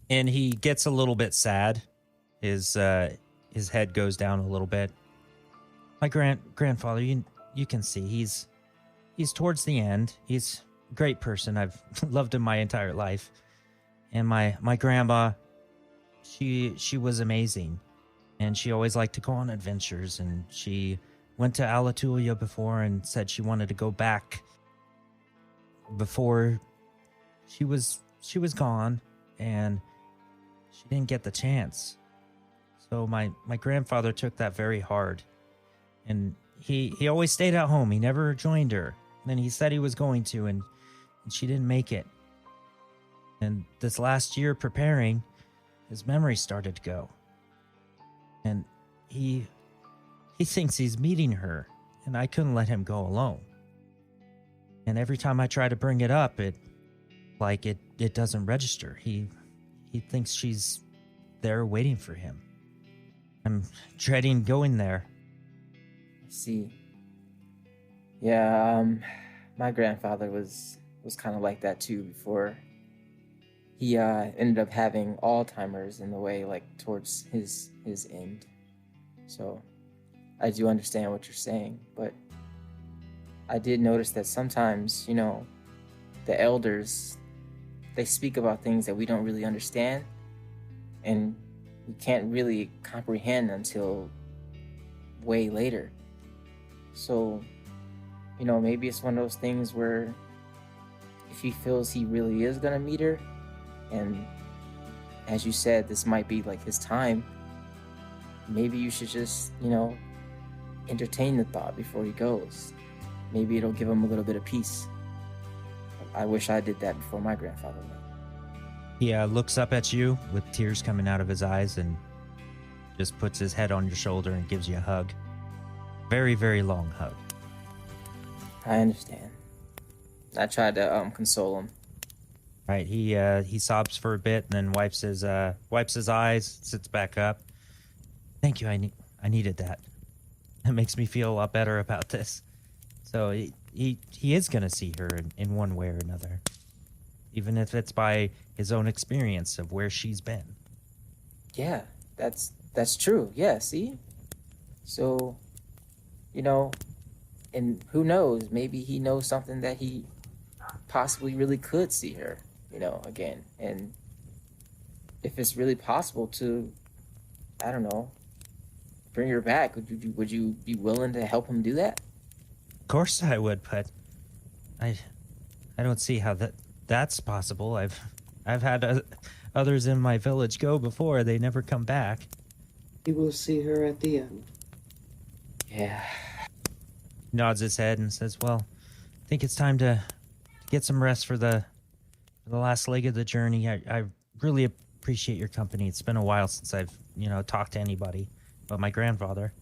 And he gets a little bit sad. His head goes down a little bit. My grandfather, you can see he's towards the end. He's a great person. I've loved him my entire life. And my grandma, she was amazing. And she always liked to go on adventures, and she went to Alatulia before and said she wanted to go back before she was gone, and she didn't get the chance. So my grandfather took that very hard. And he always stayed at home. He never joined her. And then he said he was going to, and she didn't make it. And this last year preparing, his memory started to go. And he thinks he's meeting her, and I couldn't let him go alone. And every time I try to bring it up, it doesn't register. He thinks she's there waiting for him. I'm dreading going there. I see. Yeah, my grandfather was kind of like that too before he ended up having Alzheimer's in the way, like towards his end. So I do understand what you're saying, but I did notice that sometimes, you know, the elders, they speak about things that we don't really understand, and we can't really comprehend until way later. So, you know, maybe it's one of those things where if he feels he really is gonna meet her, and as you said, this might be like his time, maybe you should just, you know, entertain the thought before he goes. Maybe it'll give him a little bit of peace. I wish I did that before my grandfather went. He looks up at you with tears coming out of his eyes and just puts his head on your shoulder and gives you a hug. Very, very long hug. I understand. I tried to console him. Right, he sobs for a bit and then wipes his eyes, sits back up. Thank you, I needed that. It makes me feel a lot better about this. So he is gonna see her in one way or another, even if it's by his own experience of where she's been. Yeah, that's true. Yeah, see? So, you know, and who knows, maybe he knows something that he possibly really could see her, you know, again. And if it's really possible to, I don't know, bring her back, would you be willing to help him do that? Of course I would, but I don't see how that's possible. I've had others in my village go before. They never come back. You will see her at the end. Yeah. He nods his head and says, well, I think it's time to get some rest for the last leg of the journey. I really appreciate your company. It's been a while since I've, you know, talked to anybody but my grandfather.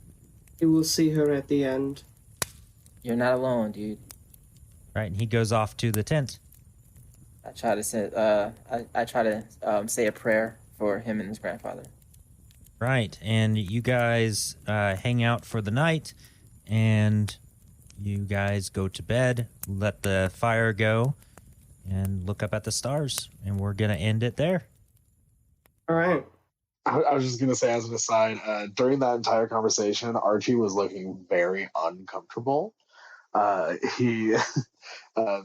You will see her at the end. You're not alone, dude. Right, and he goes off to the tent. I try to say a prayer for him and his grandfather. Right, and you guys hang out for the night, and you guys go to bed, let the fire go, and look up at the stars, and we're going to end it there. All right. I was just going to say, as an aside, during that entire conversation, Archie was looking very uncomfortable. He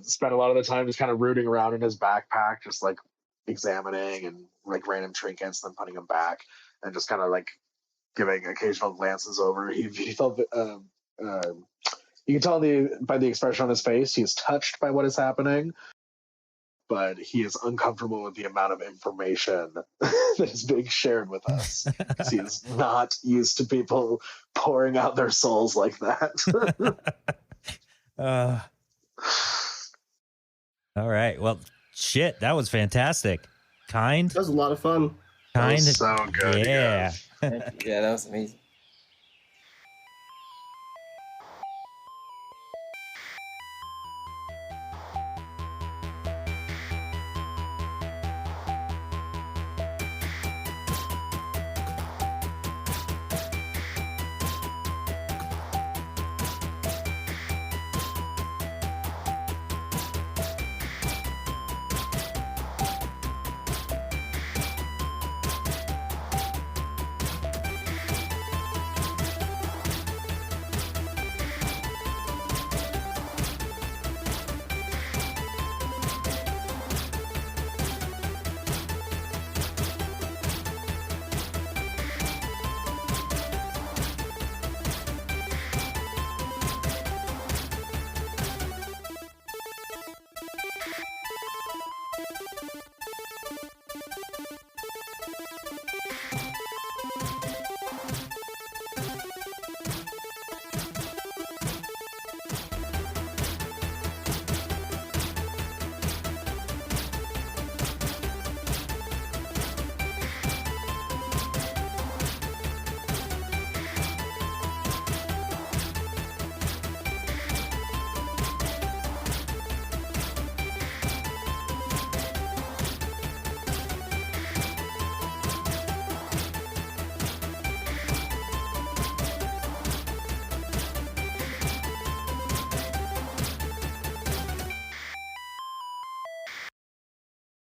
spent a lot of the time just kind of rooting around in his backpack, just like examining and like random trinkets, then putting them back, and just kind of like giving occasional glances over. He felt you can tell by the expression on his face, he is touched by what is happening, but he is uncomfortable with the amount of information that is being shared with us, because he is not used to people pouring out their souls like that. All right. Well, shit, that was fantastic. Kiind? That was a lot of fun. Kiind? So good. Yeah. Yeah, that was amazing.